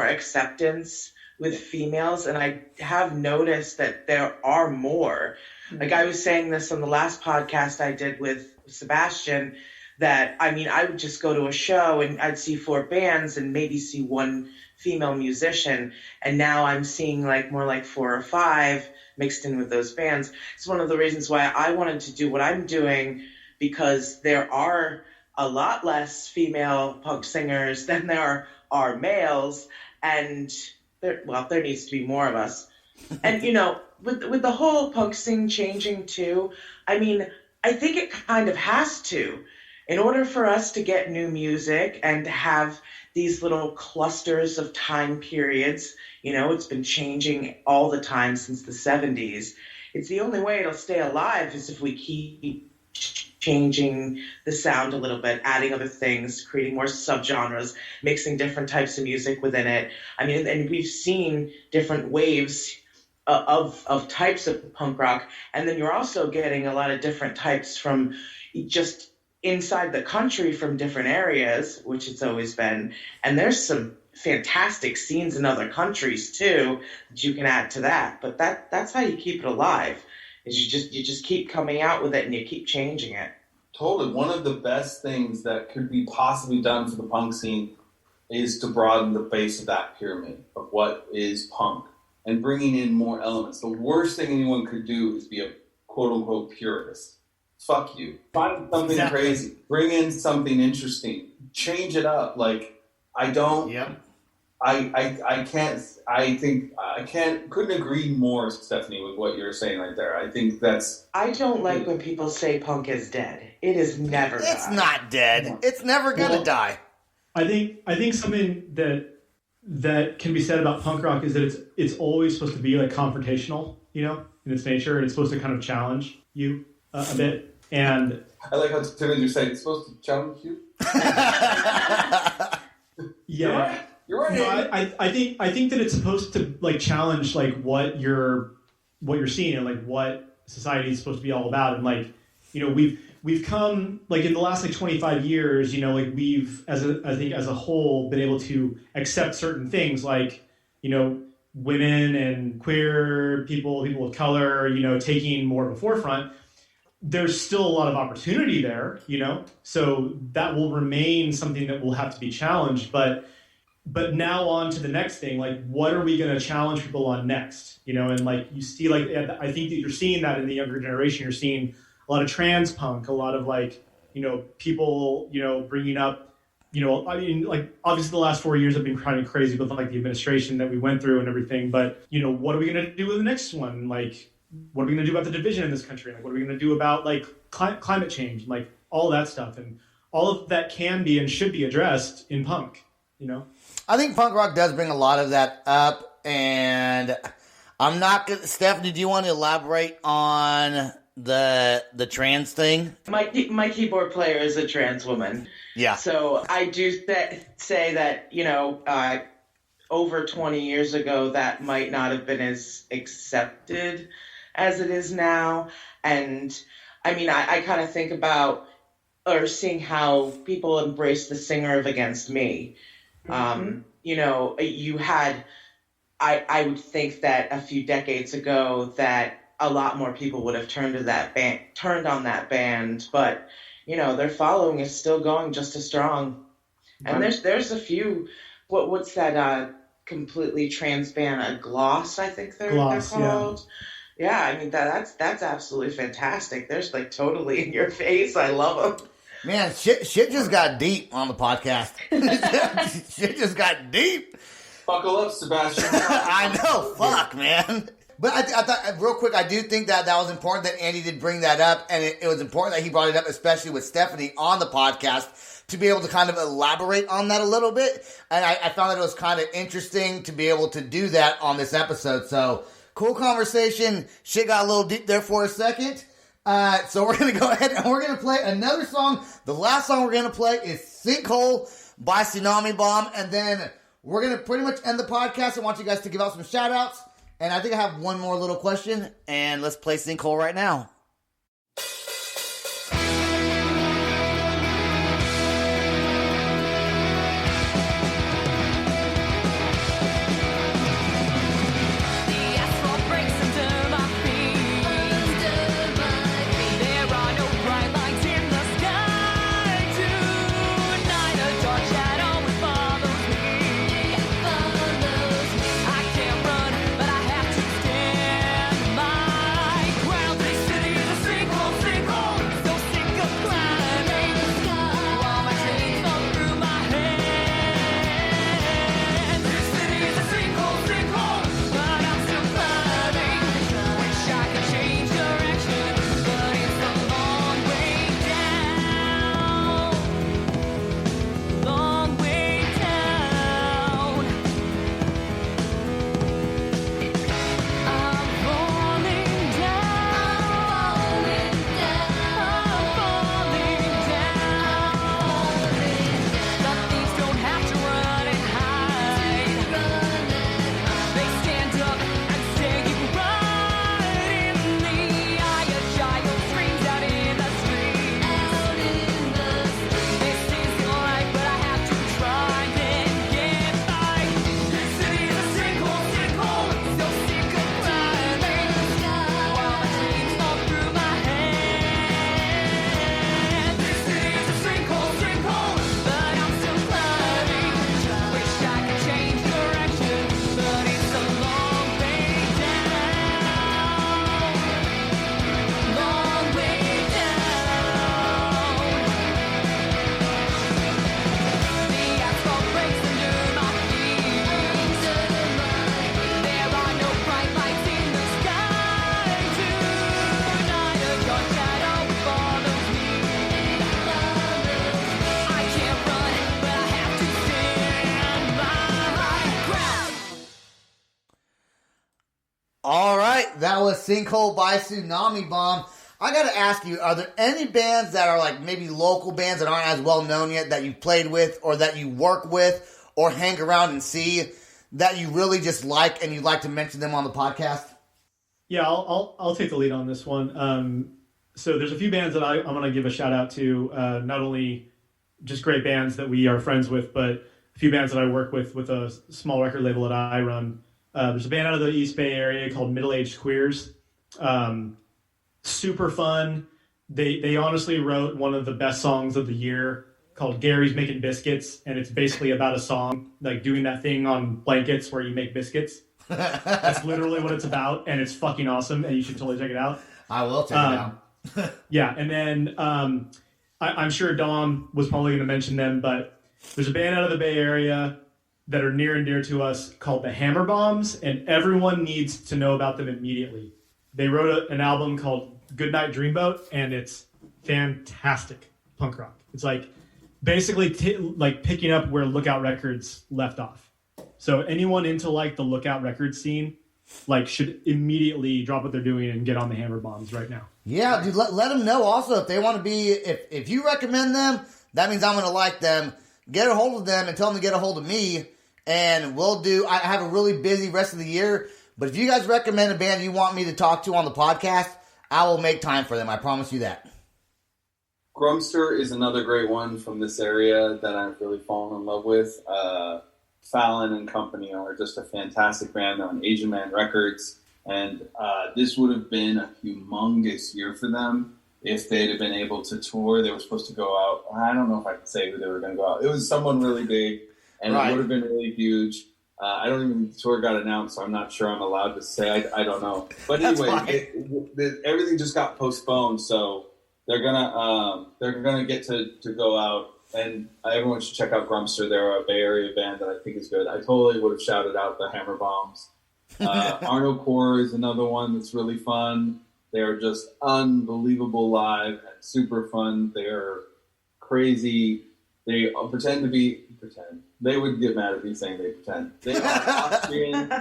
acceptance with females, and I have noticed that there are more. Like, I was saying this on the last podcast I did with Sebastian, that, I mean, I would just go to a show and I'd see 4 bands and maybe see 1 female musician. And now I'm seeing more like 4 or 5 mixed in with those bands. It's one of the reasons why I wanted to do what I'm doing, because there are a lot less female punk singers than there are males. And there needs to be more of us. And, with the whole punk scene changing too, I mean, I think it kind of has to. In order for us to get new music and to have these little clusters of time periods, it's been changing all the time since the 70s. It's the only way it'll stay alive is if we keep changing the sound a little bit, adding other things, creating more subgenres, mixing different types of music within it. I mean, and we've seen different waves of types of punk rock, and then you're also getting a lot of different types from just inside the country from different areas, which it's always been. And there's some fantastic scenes in other countries too that you can add to that. But that's how you keep it alive, is you just keep coming out with it and you keep changing it. Totally. One of the best things that could be possibly done for the punk scene is to broaden the base of that pyramid of what is punk and bringing in more elements. The worst thing anyone could do is be a quote-unquote purist. Fuck you. Find something crazy. Bring in something interesting. Change it up. Like, I don't. Yep. I couldn't agree more, Stephanie, with what you're saying right there. I think that's. I don't like when people say punk is dead. It is never. It's not dead. It's never gonna die. I think something that can be said about punk rock is that it's always supposed to be like confrontational, in its nature, and it's supposed to kind of challenge you a bit. And I like how Timothy was saying it's supposed to challenge you. Yeah, you're right. No, I think that it's supposed to challenge what your what you're seeing and like what society is supposed to be all about. And like, you know, we've come like in the last like 25 years, you know, like we've I think as a whole been able to accept certain things like, you know, women and queer people of color, you know, taking more of a forefront. There's still a lot of opportunity there, you know, so that will remain something that will have to be challenged. But now on to the next thing, like what are we going to challenge people on next, you know? And like you see, like I think that you're seeing that in the younger generation. You're seeing a lot of trans punk, a lot of like, you know, people, you know, bringing up, you know, I mean, like obviously the last 4 years have been kind of crazy with like the administration that we went through and everything. But you know, what are we going to do with the next one? Like, what are we going to do about the division in this country? Like, what are we going to do about like climate change, like all that stuff, and all of that can be and should be addressed in punk, you know? I think punk rock does bring a lot of that up, and I'm not gonna. Stephanie, do you want to elaborate on the trans thing? My keyboard player is a trans woman. Yeah. So I do say that, you know, over 20 years ago, that might not have been as accepted as it is now. And I mean, I kind of think about or seeing how people embrace the singer of Against Me. You know, you had, I would think that a few decades ago that a lot more people would have turned on that band, but you know, their following is still going just as strong. And there's a few, what's that, completely trans band, Gloss, I think they're called. Yeah, I mean, that's absolutely fantastic. They're like totally in your face. I love them. Man, shit just got deep on the podcast. Shit just got deep. Buckle up, Sebastian. I know, fuck, man. But I thought, real quick, I do think that was important that Andy did bring that up, and it was important that he brought it up, especially with Stephanie on the podcast, to be able to kind of elaborate on that a little bit. And I found that it was kind of interesting to be able to do that on this episode. So, cool conversation. Shit got a little deep there for a second. So we're going to go ahead and we're going to play another song. The last song we're going to play is Sinkhole by Tsunami Bomb. And then we're going to pretty much end the podcast. I want you guys to give out some shout outs. And I think I have one more little question. And let's play Sinkhole right now. All right, that was Sinkhole by Tsunami Bomb. I gotta ask you, are there any bands that are like maybe local bands that aren't as well known yet that you've played with or that you work with or hang around and see that you really just like and you'd like to mention them on the podcast? Yeah, I'll take the lead on this one. So there's a few bands that I'm going to give a shout out to, not only just great bands that we are friends with, but a few bands that I work with a small record label that I run. There's a band out of the East Bay area called Middle Aged Queers. Super fun. They honestly wrote one of the best songs of the year called Gary's Making Biscuits, and it's basically about a song, like doing that thing on blankets where you make biscuits. That's literally what it's about, and it's fucking awesome, and you should totally check it out. I will check it out. Yeah, and then I'm sure Dom was probably going to mention them, but there's a band out of the Bay Area that are near and dear to us called the Hammer Bombs, and everyone needs to know about them immediately. They wrote an album called Goodnight Dreamboat, and it's fantastic punk rock. It's like basically like picking up where Lookout Records left off. So anyone into like the Lookout Records scene, like, should immediately drop what they're doing and get on the Hammer Bombs right now. Yeah, dude, let them know also if they want to be, if you recommend them, that means I'm going to like them. Get a hold of them and tell them to get a hold of me, and I have a really busy rest of the year, but if you guys recommend a band you want me to talk to on the podcast, I will make time for them. I promise you that. Grumster is another great one from this area that I've really fallen in love with. Fallon and Company are just a fantastic band. They're on Asian Man Records, and this would have been a humongous year for them if they'd have been able to tour. They were supposed to go out. I don't know if I can say who they were going to go out. It was someone really big, and It would have been really huge. I don't even, the tour got announced, so I'm not sure I'm allowed to say. I don't know. But anyway, everything just got postponed, so they're gonna get to go out. And everyone should check out Grumster. They're a Bay Area band that I think is good. I totally would have shouted out the Hammer Bombs. Arno Core is another one that's really fun. They are just unbelievable live and super fun. They are crazy. They pretend. They would get mad at me saying they pretend. They are Austrian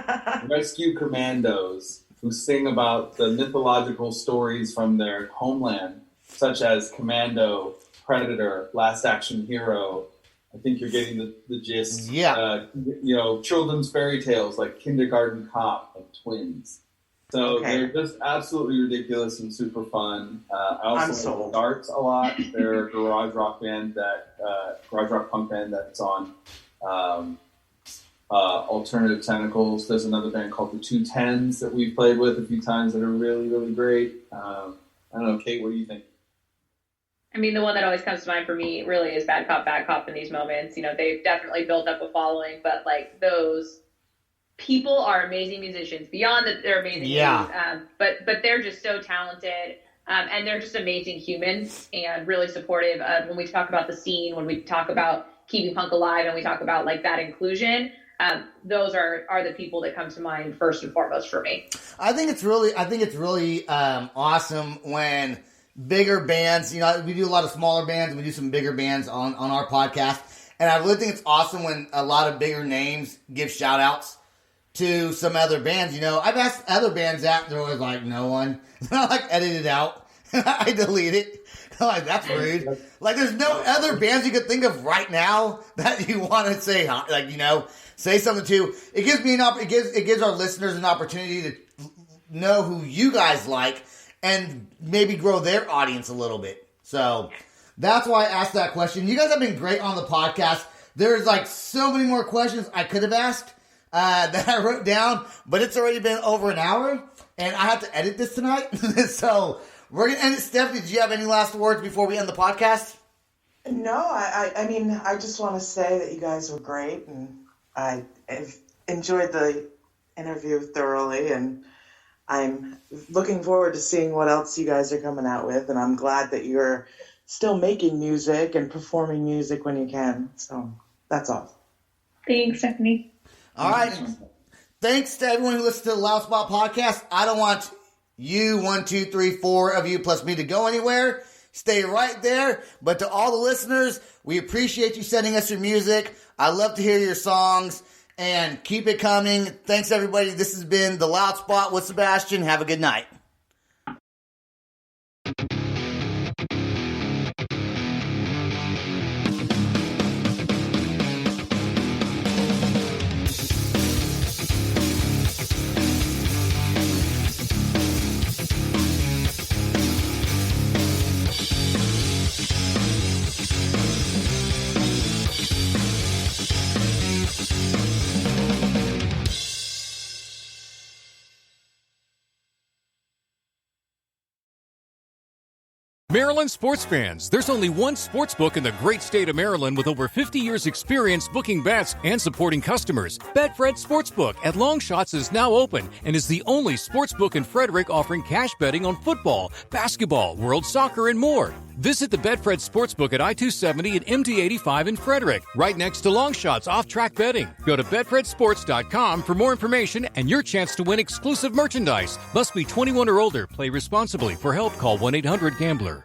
rescue commandos who sing about the mythological stories from their homeland, such as Commando, Predator, Last Action Hero. I think you're getting the gist. Yeah. Children's fairy tales like Kindergarten Cop and Twins. So They're just absolutely ridiculous and super fun. I also like Darts a lot. They're a garage rock punk band that's on Alternative Tentacles. There's another band called the 210s that we've played with a few times that are really, really great. I don't know, Kate, what do you think? I mean, the one that always comes to mind for me really is Bad Cop in these moments. They've definitely built up a following, but like those people are amazing musicians beyond that they're amazing. Yeah. But they're just so talented. And they're just amazing humans and really supportive. When we talk about the scene, when we talk about keeping punk alive and we talk about like that inclusion, those are the people that come to mind first and foremost for me. I think it's really awesome when bigger bands, we do a lot of smaller bands and we do some bigger bands on our podcast. And I really think it's awesome when a lot of bigger names give shout outs to some other bands. I've asked other bands that, and they're always like, no one. I like edit it out. I delete it. I'm like, that's rude. Like, there's no other bands you could think of right now that you want to say, say something to. It gives me it gives our listeners an opportunity to know who you guys like and maybe grow their audience a little bit. So that's why I asked that question. You guys have been great on the podcast. There's like so many more questions I could have asked that I wrote down, but it's already been over an hour, and I have to edit this tonight. So we're going to end it. Stephanie, do you have any last words before we end the podcast? No, I mean, I just want to say that you guys were great, and I enjoyed the interview thoroughly, and I'm looking forward to seeing what else you guys are coming out with, and I'm glad that you're still making music and performing music when you can. So that's all. Thanks, Stephanie. All right. Thanks to everyone who listens to the Loud Spot podcast. I don't want you, 1, 2, 3, 4 of you plus me to go anywhere. Stay right there. But to all the listeners, we appreciate you sending us your music. I love to hear your songs. And keep it coming. Thanks, everybody. This has been The Loud Spot with Sebastian. Have a good night. Maryland sports fans, there's only one sportsbook in the great state of Maryland with over 50 years experience booking bets and supporting customers. Betfred Sportsbook at Longshots is now open and is the only sportsbook in Frederick offering cash betting on football, basketball, world soccer, and more. Visit the Betfred Sportsbook at I-270 and MD-85 in Frederick, right next to Longshots off-track betting. Go to betfredsports.com for more information and your chance to win exclusive merchandise. Must be 21 or older. Play responsibly. For help, call 1-800-GAMBLER.